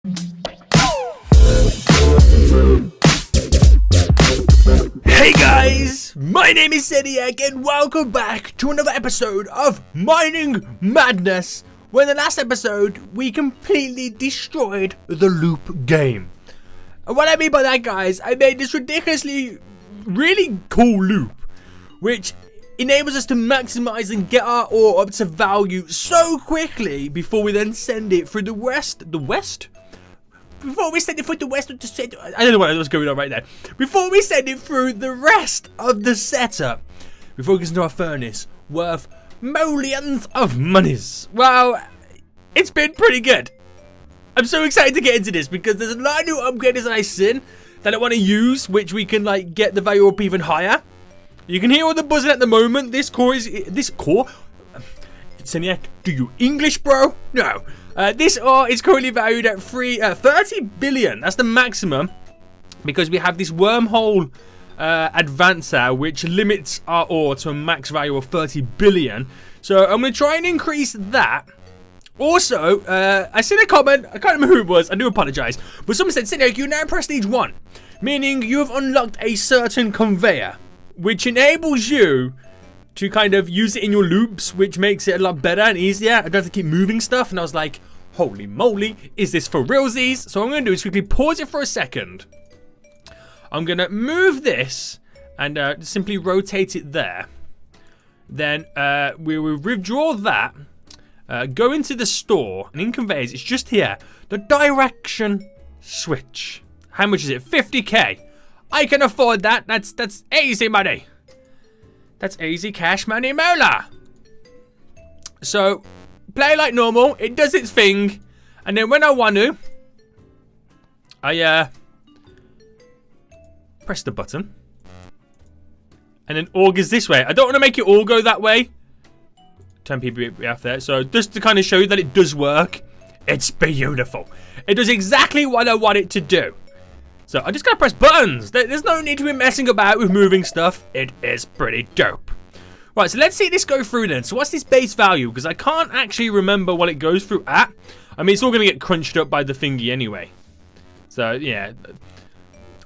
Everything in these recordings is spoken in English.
Hey guys, my name is SENIAC and welcome back to another episode of Mining Madness, where in the last episode we completely destroyed the loop game. And what I mean by that, guys, I made this ridiculously really cool loop which enables us to maximize and get our ore up to value so quickly before we then send it through before we send it through the west, I don't know what was going on right there. Before we send it through the rest of the setup, before we get into our furnace, worth millions of monies. Well, it's been pretty good. I'm so excited to get into this because there's a lot of new upgrades that I've seen that I want to use, which we can like get the value up even higher. You can hear all the buzzing at the moment. This core. SENIAC, do you English, bro? No. This ore is currently valued at 30 billion. That's the maximum because we have this wormhole advancer which limits our ore to a max value of 30 billion. So I'm going to try and increase that. Also, I seen a comment. I can't remember who it was. I do apologize. But someone said, SENIAC, you're now prestige 1. Meaning you have unlocked a certain conveyor which enables you to kind of use it in your loops, which makes it a lot better and easier. I don't have to keep moving stuff. And I was like, holy moly, is this for realsies? So what I'm going to do is quickly pause it for a second. I'm going to move this and simply rotate it there. Then we will withdraw that, go into the store, and in conveyors, it's just here, the direction switch. How much is it? 50k. I can afford that. That's easy money. That's easy cash money mola. So, play like normal. It does its thing. And then when I want to, I press the button. And then augers this way. I don't want to make it all go that way. 10 people off there. So, just to kind of show you that it does work. It's beautiful. It does exactly what I want it to do. So I just gotta press buttons. There's no need to be messing about with moving stuff. It is pretty dope. Right, so let's see this go through then. So what's this base value? Because I can't actually remember what it goes through at. I mean, it's all gonna get crunched up by the thingy anyway. So yeah,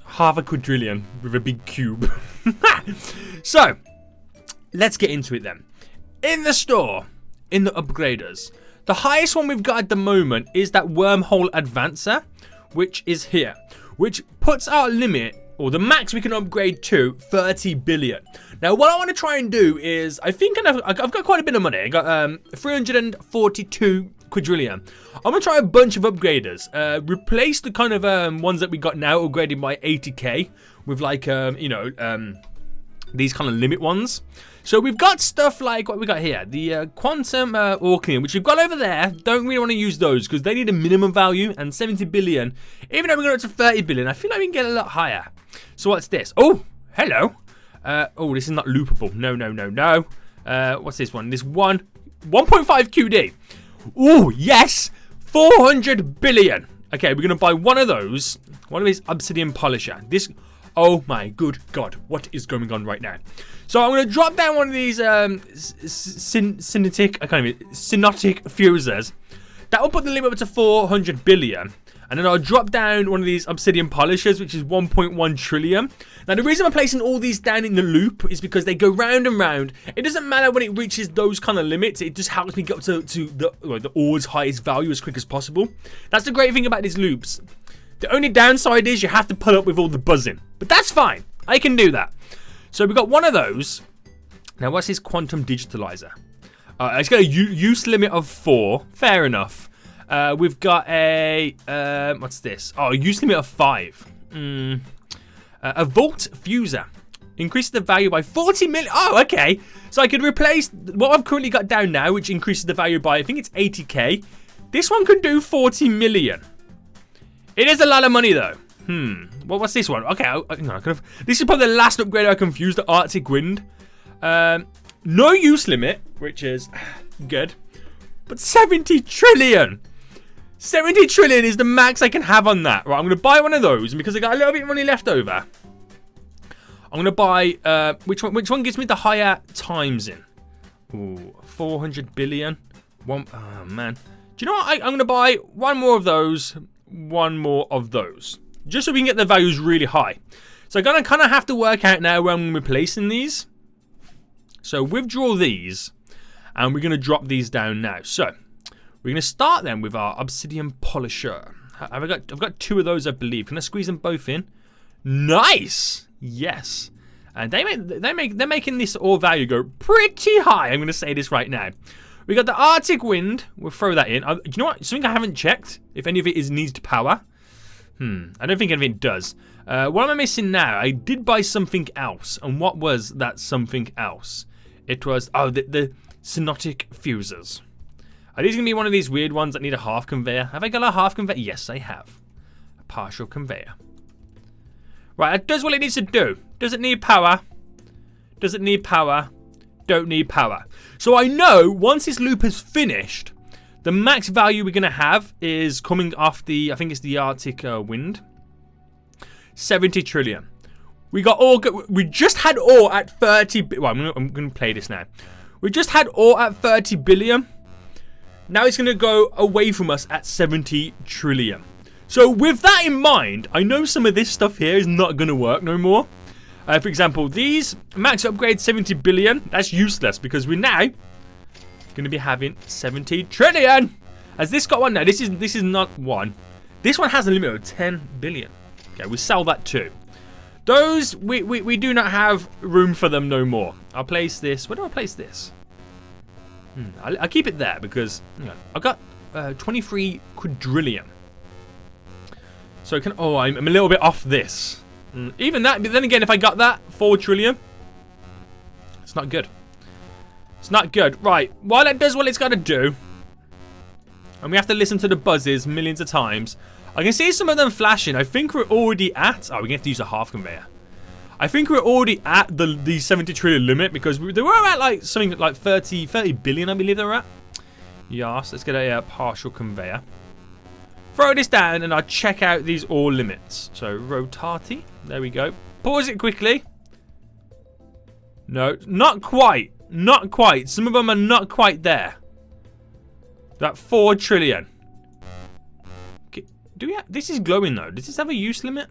half a quadrillion with a big cube. So let's get into it then. In the store, in the upgraders, the highest one we've got at the moment is that wormhole advancer, which is here. Which puts our limit, or the max we can upgrade to, 30 billion. Now, what I want to try and do is, I think I've got quite a bit of money. I got 342 quadrillion. I'm going to try a bunch of upgraders. Replace the kind of ones that we got now, upgraded by 80k, with like, these kind of limit ones. So we've got stuff like what we got here, the quantum Orclean, which we've got over there. Don't really want to use those because they need a minimum value, and 70 billion. Even though we're going up to 30 billion, I feel like we can get a lot higher. So what's this? Oh, hello. Oh, this is not loopable. No. What's this one? This 1.5 QD. Oh, yes. 400 billion. Okay, we're going to buy one of those. One of these obsidian polisher. This. Oh my good god, what is going on right now? So I'm going to drop down one of these synotic fusers. That will put the limit up to 400 billion. And then I'll drop down one of these obsidian polishers, which is 1.1 trillion. Now the reason I'm placing all these down in the loop is because they go round and round. It doesn't matter when it reaches those kind of limits. It just helps me get up to the ore's highest value as quick as possible. That's the great thing about these loops. The only downside is you have to put up with all the buzzing. But that's fine. I can do that. So we've got one of those. Now, what's his quantum digitalizer? It's got a use limit of 4. Fair enough. We've got a... what's this? Oh, a use limit of 5. A volt fuser. Increases the value by 40 million. Oh, okay. So I could replace what I've currently got down now, which increases the value by, I think it's 80k. This one can do 40 million. It is a lot of money, though. Well, what's this one? Okay, this is probably the last upgrade I confused, the Arctic Wind. No use limit, which is good. But 70 trillion. 70 trillion is the max I can have on that. Right, I'm going to buy one of those. And because I got a little bit of money left over, I'm going to buy... which one gives me the higher times in? Ooh, 400 billion. Oh, man. Do you know what? I'm going to buy one more of those. one more of those. Just so we can get the values really high. So I'm going to kind of have to work out now where I'm placing these. So withdraw these. And we're going to drop these down now. So we're going to start then with our obsidian polisher. I've got 2 of those, I believe. Can I squeeze them both in? Nice! Yes. And they're making this ore value go pretty high. I'm going to say this right now. We got the Arctic wind. We'll throw that in. Do you know what? Something I haven't checked. If any of it needs power. I don't think any of it does. What am I missing now? I did buy something else. And what was that something else? It was, the SENIAC fuses. Are these going to be one of these weird ones that need a half conveyor? Have I got a half conveyor? Yes, I have. A partial conveyor. Right, that does what it needs to do. Does it need power? Does it need power? Don't need power. So I know once this loop is finished, the max value we're going to have is coming off the, I think it's the Arctic wind. 70 trillion. We got ore, we just had ore at 30, well, I'm going to play this now. We just had ore at 30 billion. Now it's going to go away from us at 70 trillion. So with that in mind, I know some of this stuff here is not going to work no more. For example, these max upgrade 70 billion. That's useless because we're now going to be having 70 trillion. Has this got one? No, this is not one. This one has a limit of 10 billion. Okay, we sell that too. Those, we do not have room for them no more. I'll place this. Where do I place this? I'll keep it there because I've got 23 quadrillion. So I'm a little bit off this. Even that, but then again, if I got that 4 trillion, it's not good. It's not good. Right, while it does what it's got to do, and we have to listen to the buzzes millions of times, I can see some of them flashing. I think we're already at, we're going to have to use a half conveyor. I think we're already at the 70 trillion limit because they were at like something like 30 billion, I believe they were at. Yes, let's get a partial conveyor. Throw this down and I'll check out these ore limits. So rotati, there we go. Pause it quickly. No, not quite. Not quite. Some of them are not quite there. That 4 trillion. Okay, do we have, this is glowing though. Does this have a use limit?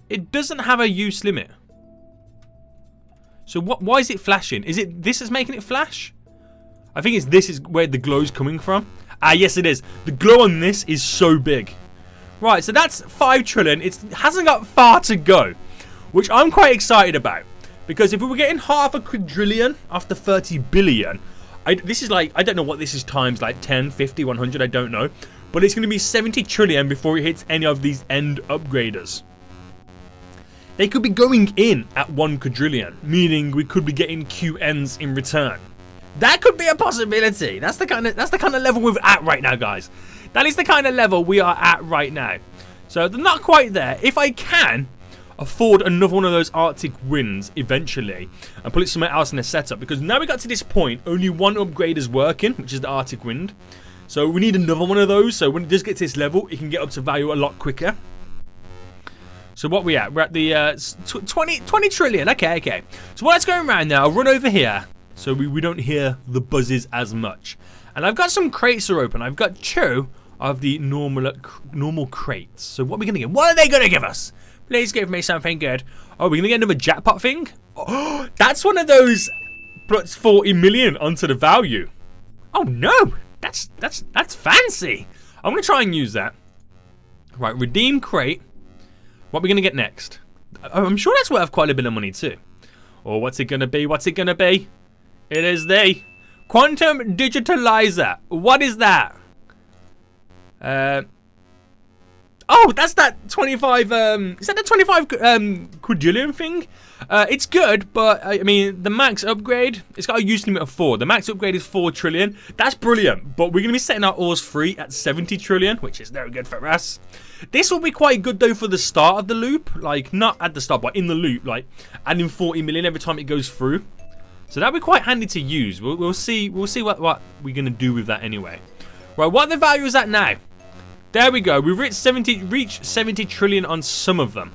It doesn't have a use limit. So why is it flashing? Is it this is making it flash? I think this is where the glow's coming from. Ah, yes it is. The glow on this is so big. Right, so that's 5 trillion. It hasn't got far to go, which I'm quite excited about. Because if we were getting half a quadrillion after 30 billion, this is like, I don't know what this is times, like 10, 50, 100, I don't know. But it's going to be 70 trillion before it hits any of these end upgraders. They could be going in at 1 quadrillion, meaning we could be getting QNs in return. That could be a possibility. That's the kind of level we're at right now, guys. That is the kind of level we are at right now. So they're not quite there. If I can afford another one of those Arctic winds eventually and put it somewhere else in the setup, because now we got to this point, only one upgrade is working, which is the Arctic wind. So we need another one of those. So when it does get to this level, it can get up to value a lot quicker. So what we at? We're at the 20 trillion. Okay. So while it's going around now, I'll run over here so we don't hear the buzzes as much. And I've got some crates are open. I've got 2 of the normal crates. So what are we going to get? What are they going to give us? Please give me something good. Oh, we're going to get another jackpot thing? Oh, that's one of those puts 40 million onto the value. Oh no, that's fancy. I'm going to try and use that. Right, redeem crate. What are we going to get next? I'm sure that's worth quite a bit of money too. Or what's it going to be? What's it going to be? It is the quantum digitalizer. What is that? Oh, that's that 25, is that the 25 quadrillion thing? It's good, but I mean, the max upgrade, it's got a use limit of 4. The max upgrade is 4 trillion. That's brilliant, but we're going to be setting our ores free at 70 trillion, which is no good for us. This will be quite good though for the start of the loop, like not at the start, but in the loop, like adding 40 million every time it goes through. So that'll be quite handy to use. We'll see what we're going to do with that anyway. Right, what the value is at now? There we go. We've reached 70 trillion on some of them.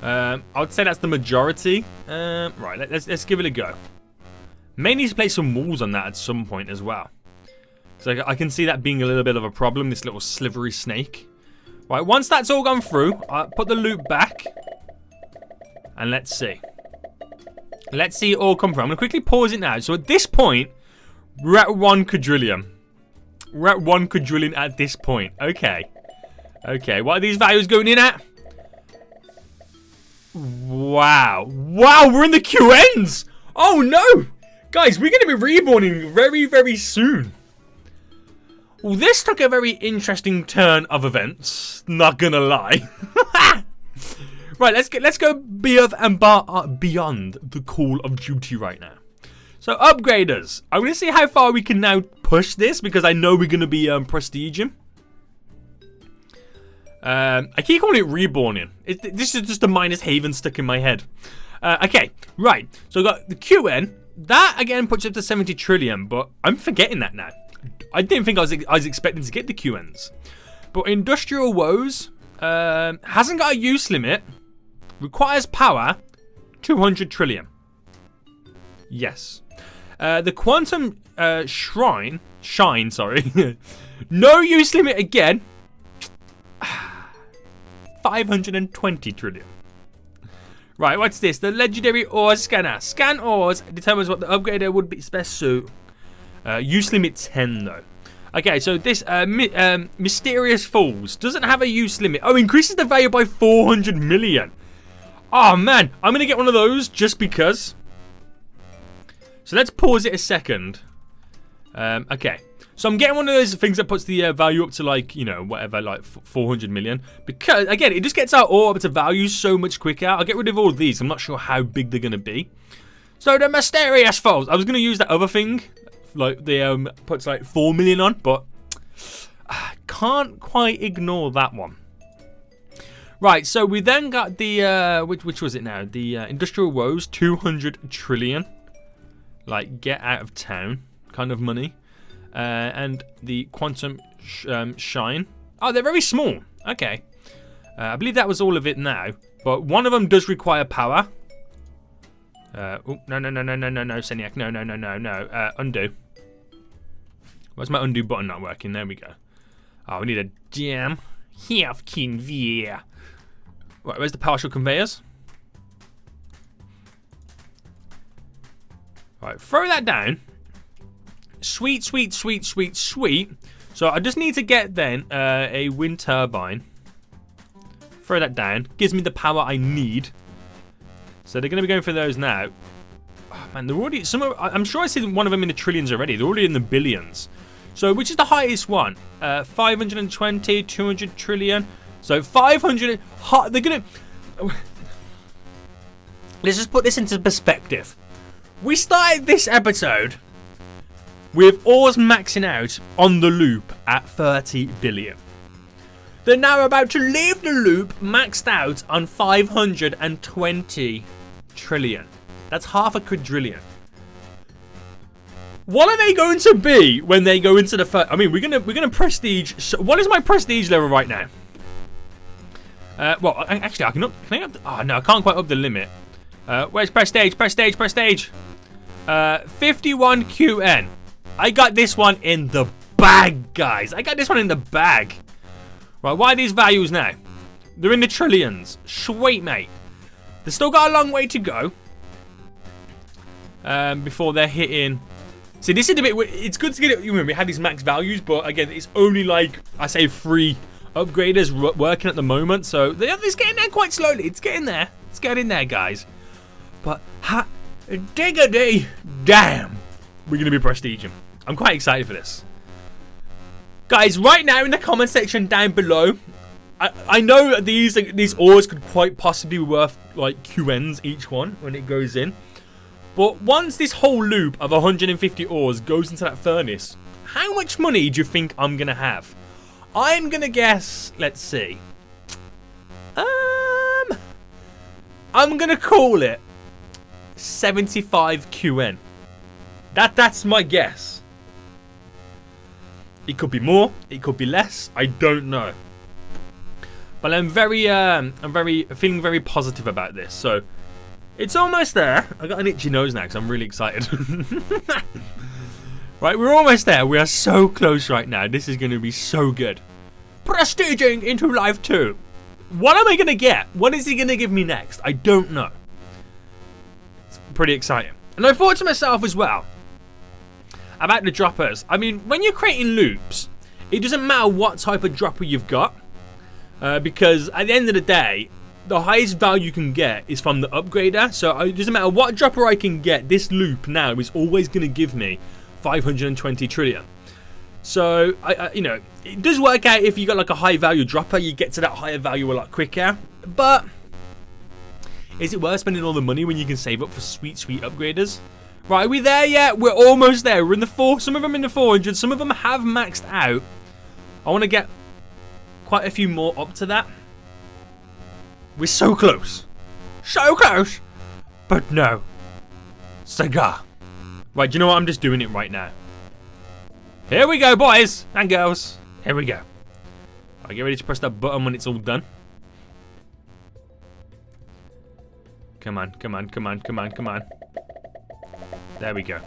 I would say that's the majority. Right, let's give it a go. May need to place some walls on that at some point as well. So I can see that being a little bit of a problem, this little slivery snake. Right, once that's all gone through, I'll put the loop back. And let's see. Let's see it all come through. I'm going to quickly pause it now. So at this point, we're at 1 quadrillion. We're at 1 quadrillion at this point. Okay. Okay, what are these values going in at? Wow. Wow, we're in the QNs! Oh no! Guys, we're going to be reborning very, very soon. Well, this took a very interesting turn of events. Not gonna lie. Right, let's go beyond the Call of Duty right now. So upgraders, I'm gonna see how far we can now push this because I know we're gonna be prestiging. I keep calling it reborning. This is just a minus haven stuck in my head. Okay, right. So I got the QN. That again puts up to 70 trillion, but I'm forgetting that now. I didn't think I was expecting to get the QNs. But industrial woes hasn't got a use limit. Requires power 200 trillion. Yes. The quantum shine, sorry. No use limit again. 520 trillion. Right, what's this? The legendary ore scanner. Scan ores determines what the upgrader would be best suit. Use limit 10 though. Okay, so this mysterious falls doesn't have a use limit. Oh, increases the value by 400 million. Oh man, I'm gonna get one of those just because. So let's pause it a second. Okay, so I'm getting one of those things that puts the value up to like, you know, whatever, like 400 million. Because again, it just gets our ore up to value so much quicker. I'll get rid of all of these. I'm not sure how big they're gonna be. So the mysterious falls. I was gonna use that other thing. Like the puts like 4 million on, but can't quite ignore that one. Right, so we then got the which was it now? The industrial woes, 200 trillion, like get out of town kind of money, and the quantum shine. Oh, they're very small. Okay, I believe that was all of it now, but one of them does require power. Oh, no, SENIAC, no, undo. Why's my undo button not working? There we go. Oh, we need a jam. Right, where's the partial conveyors? Right, throw that down. Sweet. So I just need to get then a wind turbine. Throw that down. Gives me the power I need. So they're going to be going for those now. Oh, man, they're already... I'm sure I see one of them in the trillions already. They're already in the billions. So which is the highest one? 520, 200 trillion. So 500... They're going to... Let's just put this into perspective. We started this episode with ores maxing out on the loop at 30 billion. They're now about to leave the loop maxed out on 520 trillion. That's half a quadrillion. What are they going to be when they go into the first? I mean, we're gonna prestige. So what is my prestige level right now? Well, actually, I can up. Can I up? Oh no, I can't quite up the limit. Where's prestige? Prestige. 51 QN. I got this one in the bag, guys. I got this one in the bag. Right, why are these values now? They're in the trillions. Sweet, mate. They've still got a long way to go. Before they're hitting... See, this is a bit... It's good to get it... We had these max values, but again, it's only like, I say, 3 upgraders working at the moment. So, it's getting there quite slowly. It's getting there. It's getting there, guys. But, diggity damn. We're going to be prestiging. I'm quite excited for this. Guys, right now in the comment section down below, I know that these ores could quite possibly be worth like QNs each one when it goes in. But once this whole loop of 150 ores goes into that furnace, how much money do you think I'm going to have? I'm going to guess, let's see. I'm going to call it 75 QN. That's my guess. It could be more, it could be less, I don't know. But I'm feeling very positive about this. So it's almost there. I got an itchy nose now because I'm really excited. Right, we're almost there. We are so close right now. This is going to be so good. Prestiging into life 2. What am I going to get? What is he going to give me next? I don't know. It's pretty exciting. And I thought to myself as well about the droppers. I mean, when you're creating loops, it doesn't matter what type of dropper you've got. Because at the end of the day, the highest value you can get is from the upgrader. So it doesn't matter what dropper I can get, this loop now is always going to give me 520 trillion. So, you know, it does work out if you got like a high value dropper, you get to that higher value a lot quicker. But is it worth spending all the money when you can save up for sweet, sweet upgraders? Right, are we there yet? We're almost there. We're in the some of them in the 400, some of them have maxed out. I want to get quite a few more up to that. We're so close. So close. But no. Cigar. Right, do you know what? I'm just doing it right now. Here we go, boys and girls. Here we go. Right, get ready to press that button when it's all done. Come on, come on, come on, come on, come on. There we go.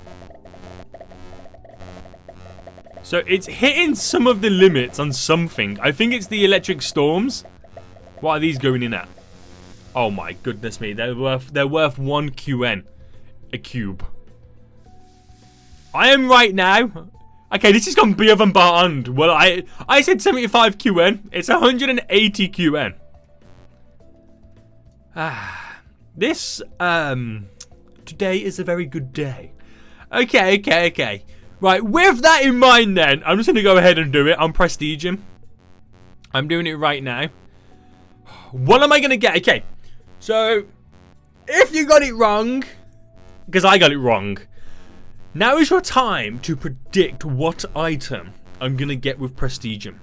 So it's hitting some of the limits on something. I think it's the electric storms. What are these going in at? Oh my goodness me. They're worth 1 QN a cube. I am right now. Okay, this has gone bigger than beyond. Well, I said 75 QN. It's 180 QN. This today is a very good day. Okay. Right, with that in mind then, I'm just going to go ahead and do it. I'm prestiging. I'm doing it right now. What am I going to get? Okay, so if you got it wrong, because I got it wrong, now is your time to predict what item I'm going to get with prestiging.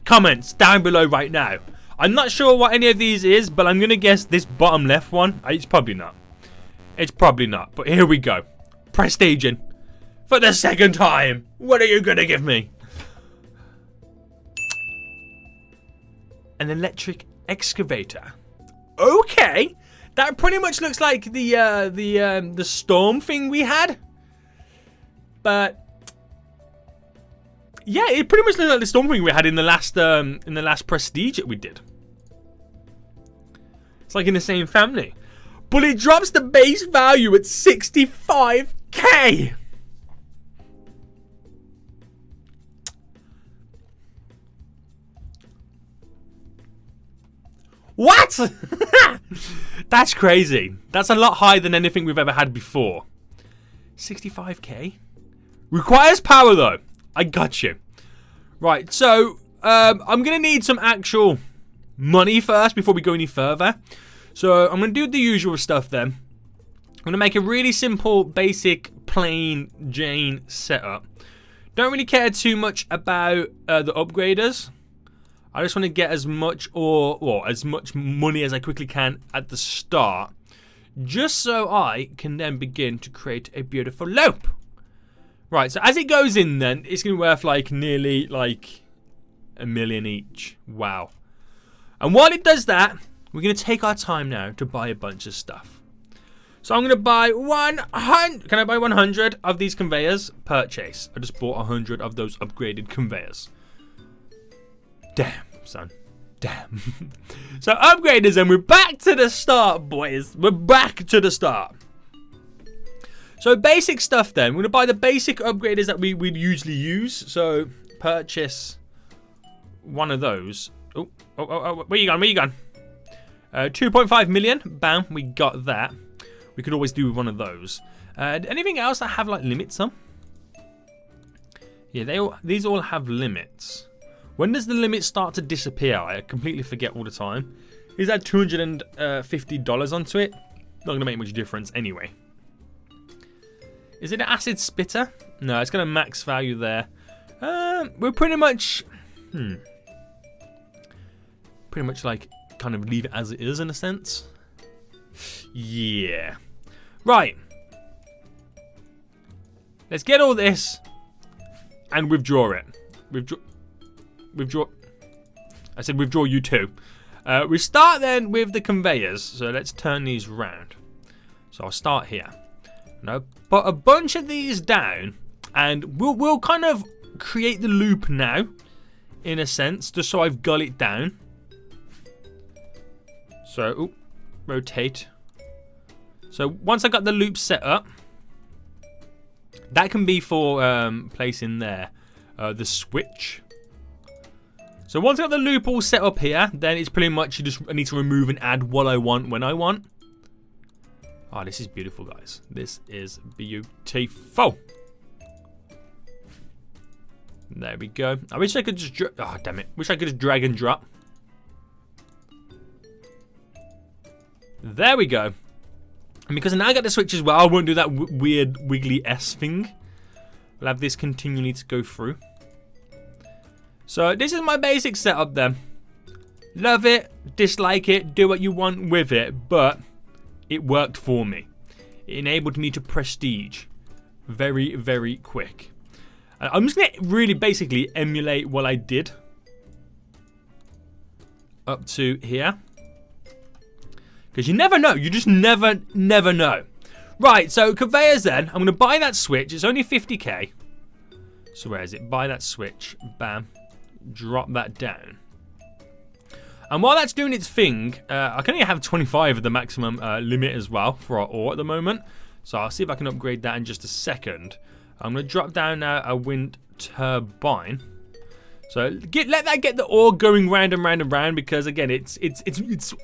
Comments down below right now. I'm not sure what any of these is, but I'm going to guess this bottom left one. It's probably not. It's probably not, but here we go. Prestiging. For the second time. What are you going to give me? An electric excavator. Okay. That pretty much looks like the storm thing we had. But yeah, it pretty much looks like the storm thing we had in the last prestige that we did. It's like in the same family. But it drops the base value at 65k. What? That's crazy. That's a lot higher than anything we've ever had before. 65k? Requires power though. I got you. Right, so I'm going to need some actual money first before we go any further. So I'm going to do the usual stuff then. I'm going to make a really simple, basic, plain Jane setup. Don't really care too much about the upgraders. I just want to get as much or as much money as I quickly can at the start, just so I can then begin to create a beautiful loop. Right, so as it goes in then, it's going to be worth like nearly like $1 million each. Wow. And while it does that, we're going to take our time now to buy a bunch of stuff. So I'm going to buy 100. Can I buy 100 of these conveyors? Purchase. I just bought 100 of those upgraded conveyors. Damn, son. Damn. So upgraders, and we're back to the start, boys. We're back to the start. So basic stuff then. We're going to buy the basic upgraders that we'd usually use. So purchase one of those. Oh, where you gone? Where you gone? 2.5 million. Bam, we got that. We could always do one of those. Anything else that have like limits on? Yeah, these all have limits. When does the limit start to disappear? I completely forget all the time. Is that $250 onto it? Not going to make much difference anyway. Is it an acid spitter? No, it's got a max value there. We're pretty much... Pretty much like kind of leave it as it is in a sense. Yeah. Right. Let's get all this and withdraw it. Withdraw. I said withdraw you too. We start then with the conveyors. So let's turn these round. So I'll start here. And I'll put a bunch of these down And we'll kind of create the loop now, in a sense, just so I've got it down. So, rotate. So once I got the loop set up, that can be for placing there the switch. So once I got the loop all set up here, then it's pretty much I need to remove and add what I want when I want. Oh, this is beautiful, guys. This is beautiful. There we go. I wish I could just... Oh, damn it. Wish I could just drag and drop. There we go. And because now I got the switch as well, I won't do that weird wiggly S thing. We'll have this continually to go through. So this is my basic setup then. Love it, dislike it, do what you want with it, but it worked for me. It enabled me to prestige very, very quick. I'm just going to really basically emulate what I did up to here. Because you never know. You just never know. Right, so conveyors then. I'm going to buy that switch. It's only 50k. So where is it? Buy that switch. Bam. Drop that down. And while that's doing its thing, I can only have 25 of the maximum limit as well for our ore at the moment. So I'll see if I can upgrade that in just a second. I'm going to drop down now a wind turbine. So let that get the ore going round and round and round, because again, it's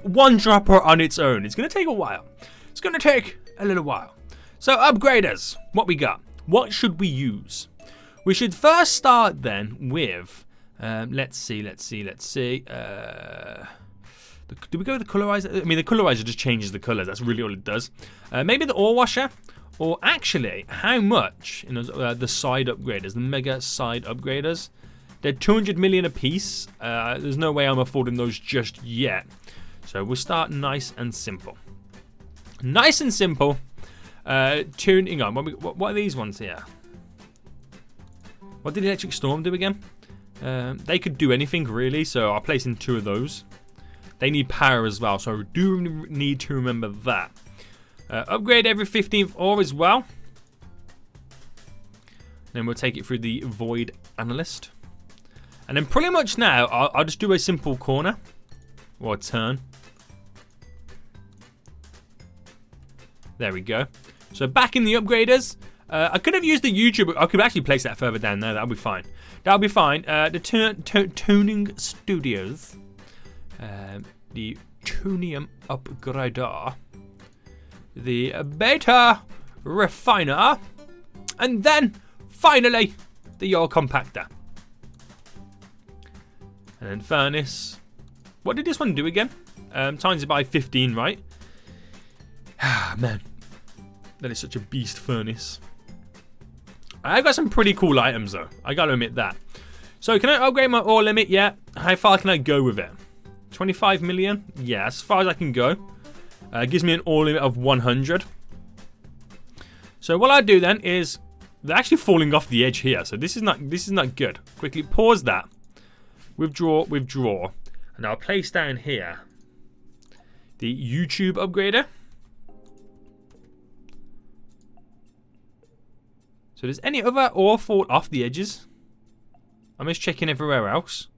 one dropper on its own. It's going to take a while. It's going to take a little while. So upgraders, what we got? What should we use? We should first start then with, let's see. Do we go with the colorizer? I mean, the colorizer just changes the colors. That's really all it does. Maybe the ore washer. Or actually, how much in the side upgraders, the mega side upgraders? They're 200 million a piece. There's no way I'm affording those just yet. So we'll start nice and simple. Nice and simple. Tuning on. What are these ones here? What did Electric Storm do again? They could do anything really, so I'll place in 2 of those. They need power as well, so I do need to remember that. Upgrade every 15th ore as well. Then we'll take it through the Void Analyst. And then pretty much now, I'll just do a simple corner. Or a turn. There we go. So back in the upgraders. I could have used the YouTube. I could actually place that further down there. That'll be fine. That'll be fine. The Tuning Studios. The Tunium Upgrader. The Beta Refiner. And then, finally, the Ore Compactor. And then Furnace. What did this one do again? Times it by 15, right? Ah, man. That is such a beast furnace. I've got some pretty cool items, though. I gotta admit that. So, can I upgrade my ore limit? Yeah. How far can I go with it? 25 million? Yeah, as far as I can go. Gives me an ore limit of 100. So what I do then is, they're actually falling off the edge here. So this is not good. Quickly pause that. Withdraw. And I'll place down here the YouTube upgrader. So does any other ore fall off the edges? I'm just checking everywhere else.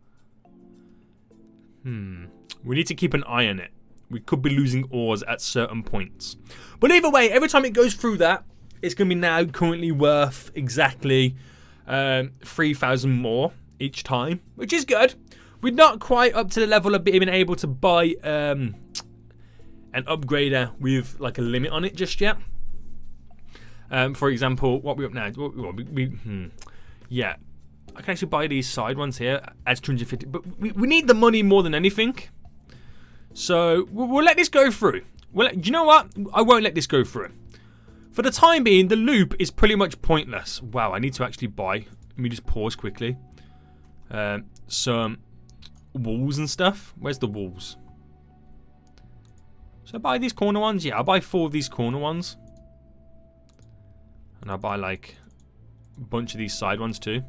We need to keep an eye on it. We could be losing ores at certain points. But either way, every time it goes through that, it's going to be now currently worth exactly 3,000 more each time, which is good. We're not quite up to the level of being able to buy an upgrader with like a limit on it just yet. For example, what are we up now? Yeah, I can actually buy these side ones here at 250, but we need the money more than anything. So we'll let this go through. Do you know what? I won't let this go through. For the time being, the loop is pretty much pointless. Wow, I need to actually buy. Let me just pause quickly. Some walls and stuff. Where's the walls? Should I buy these corner ones? Yeah, I'll buy 4 of these corner ones. And I'll buy like a bunch of these side ones too.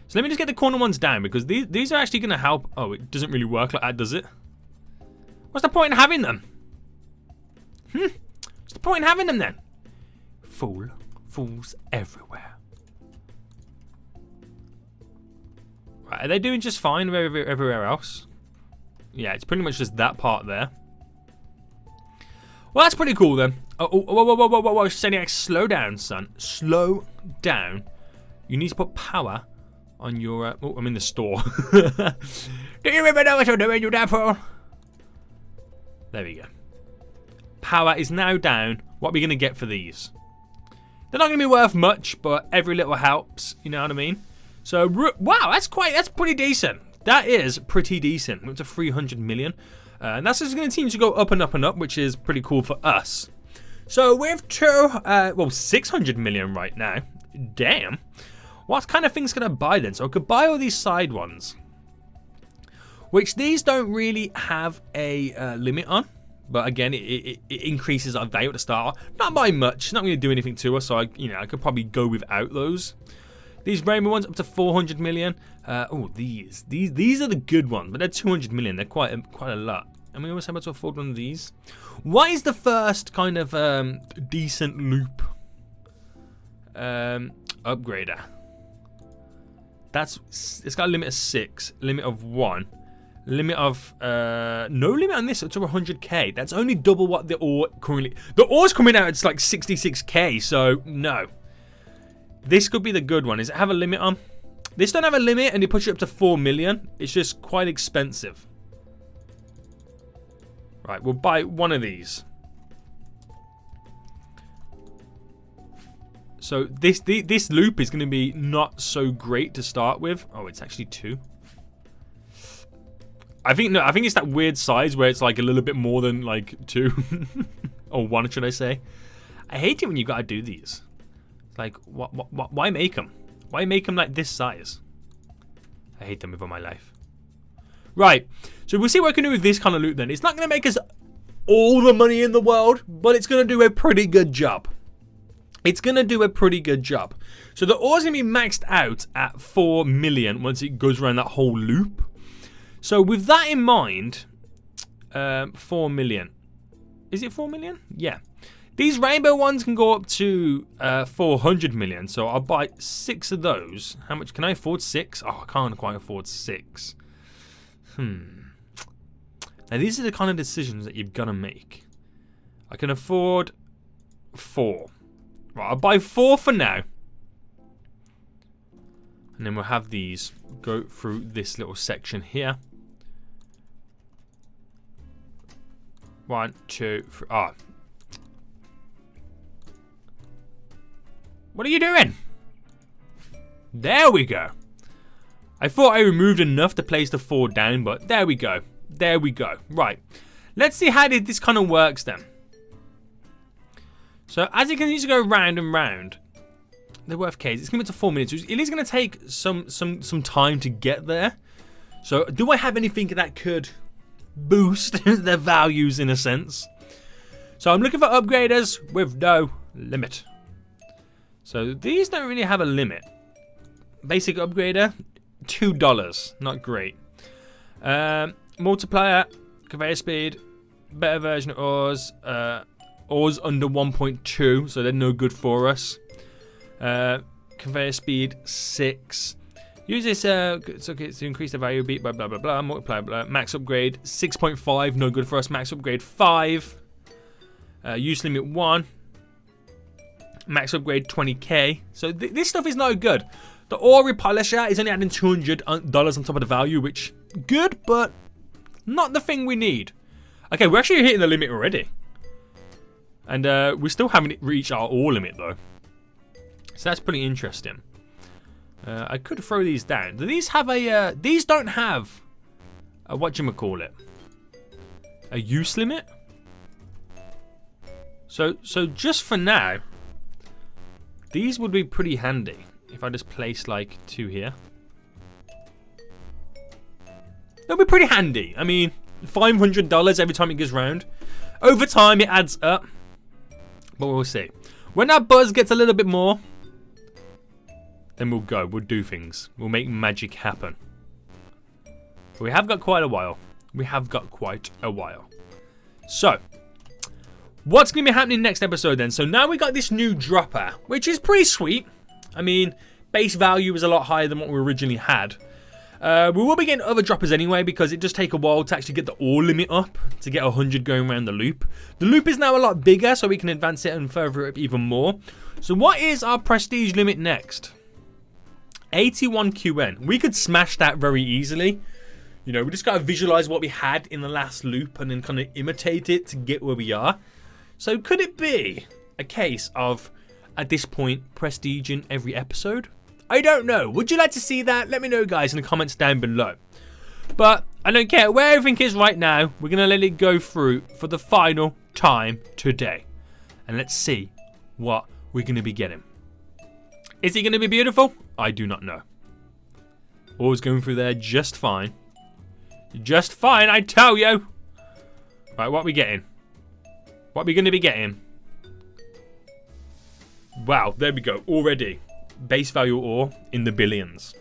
So let me just get the corner ones down, because these are actually going to help. Oh, it doesn't really work like that, does it? What's the point in having them? What's the point in having them then? Fool. fools everywhere. Right, are they doing just fine everywhere else? Yeah, it's pretty much just that part there. Well, that's pretty cool then. Oh, whoa, SENIAC, slow down, son. Slow down. You need to put power on your... oh, I'm in the store. Do you even know what you're doing, you damn fool? There we go. Power is now down. What are we going to get for these? They're not going to be worth much, but every little helps. You know what I mean? So, wow, that's pretty decent. That is pretty decent. We're up to 300 million. And that's just going to continue to go up and up and up, which is pretty cool for us. So, we have 600 million right now. Damn. What kind of things can I buy then? So, I could buy all these side ones. Which these don't really have a limit on. But again, it increases our value at the start. Not by much. It's not going to do anything to us. So, I could probably go without those. These rainbow ones up to 400 million. Oh, these are the good ones, but they're 200 million. They're quite a lot. And we almost able to afford one of these. What is the first kind of decent loop upgrader? It's got a limit of 6, limit of 1, limit of no limit on this up to 100k. That's only double what the ore currently. The ore's coming out. It's like 66k. So no. This could be the good one. Does it have a limit on? This don't have a limit, and it puts you up to 4 million. It's just quite expensive. Right, we'll buy one of these. So this loop is going to be not so great to start with. Oh, it's actually 2. I think it's that weird size where it's like a little bit more than like 2 or 1, should I say? I hate it when you got to do these. Like, why make them? Why make them like this size? I hate them with all my life. Right, so we'll see what we can do with this kind of loot then. It's not going to make us all the money in the world, but it's going to do a pretty good job. It's going to do a pretty good job. So the ore's going to be maxed out at 4 million once it goes around that whole loop. So with that in mind, 4 million. Is it 4 million? Yeah. These rainbow ones can go up to 400 million, so I'll buy 6 of those. How much can I afford? 6? Oh, I can't quite afford 6. Now, these are the kind of decisions that you've got to make. I can afford 4. Right, I'll buy 4 for now. And then we'll have these go through this little section here. 1, 2, 3. Ah. What are you doing? There we go. I thought I removed enough to place the 4 down, but there we go. There we go. Right. Let's see how this kind of works then. So as it continues to go round and round, they're worth Ks. It's going to be to 4 minutes. It is going to take some time to get there. So do I have anything that could boost their values in a sense? So I'm looking for upgraders with no limit. So these don't really have a limit. Basic upgrader, $2. Not great. Multiplier, conveyor speed, better version of ores. Ores under 1.2, so they're no good for us. Conveyor speed 6. Use this to increase the value beat, blah blah blah blah. Multiplier, blah. Max upgrade 6.5, no good for us. Max upgrade 5. Use limit 1. Max upgrade 20k. So this stuff is no good. The ore repolisher is only adding $200 on top of the value, which good, but not the thing we need. Okay, we're actually hitting the limit already. And we still haven't reached our ore limit though. So that's pretty interesting. I could throw these down. Do these have a these don't have a whatchamacallit? A use limit? So just for now, these would be pretty handy if I just place like 2 here. They'll be pretty handy. I mean, $500 every time it goes round. Over time, it adds up. But we'll see. When that buzz gets a little bit more, then we'll go. We'll do things. We'll make magic happen. But we have got quite a while. We have got quite a while. So, What's going to be happening next episode then? So now we got this new dropper, which is pretty sweet. I mean, base value is a lot higher than what we originally had. We will be getting other droppers anyway, because it does take a while to actually get the ore limit up to get 100 going around the loop. The loop is now a lot bigger, so we can advance it and further it even more. So what is our prestige limit next? 81 QN. We could smash that very easily. You know, we just got to visualize what we had in the last loop and then kind of imitate it to get where we are. So could it be a case of, at this point, prestige in every episode? I don't know. Would you like to see that? Let me know, guys, in the comments down below. But I don't care where everything is right now. We're going to let it go through for the final time today. And let's see what we're going to be getting. Is he going to be beautiful? I do not know. Always going through there just fine. Just fine, I tell you. Right, what are we getting? What are we going to be getting? Wow, there we go. Already. Base value ore in the billions.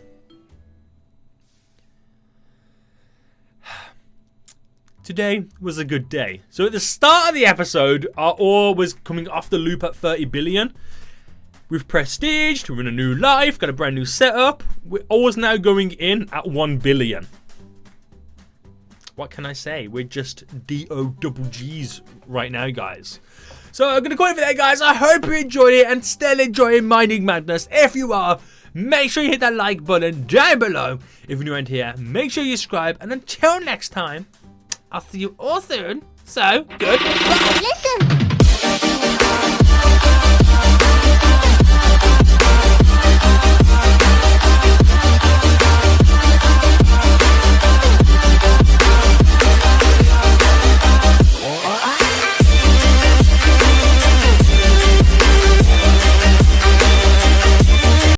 Today was a good day. So at the start of the episode, our ore was coming off the loop at 30 billion. We've prestiged, we're in a new life, got a brand new setup. We're always now going in at 1 billion. What can I say? We're just DOGGs right now, guys. So I'm going to call it for that, guys. I hope you enjoyed it and still enjoying Mining Madness. If you are, make sure you hit that like button down below. If you're new around here, make sure you subscribe. And until next time, I'll see you all soon. So, goodbye. Listen.